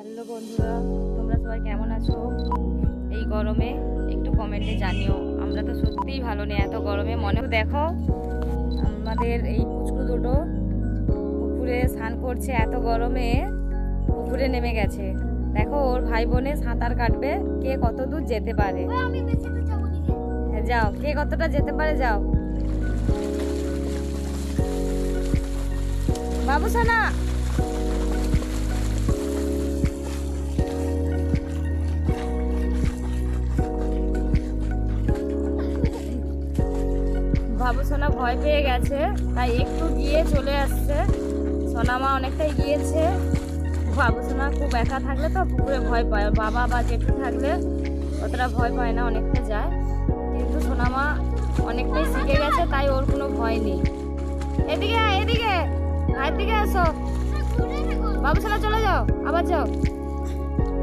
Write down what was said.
Hello বন্ধুরা, তোমরা সবাই কেমন আছো? এই গরমে একটু কমেন্টে জানিও। আমরা তো সত্যিই ভালো নেই এত গরমে। মনে দেখো আমাদের এই পুচকু দুটো পুকুরে স্নান করছে, এত গরমে পুকুরে নেমে গেছে। দেখো ওর ভাই বোনে সাঁতার কাটবে, কে কত দূর যেতে পারে। হ্যাঁ, যাও, কে কতটা যেতে পারে যাও। বাবু সোনা, বাবু সোনা ভয় পেয়ে গেছে, তাই একটু গিয়ে চলে আসছে। সোনামা অনেকটাই গিয়েছে। বাবু সোনা খুব একা থাকলে তো পুকুরে ভয় পায়, বাবা বা জেঠু থাকলে অতটা ভয় পায় না, অনেকটা যায়। কিন্তু সোনামা অনেকটাই শিখে গেছে, তাই ওর কোনো ভয় নেই। এদিকে এদিকে ভাইয়ের দিকে আসো। বাবু সোনা চলে যাও, আবার যাও।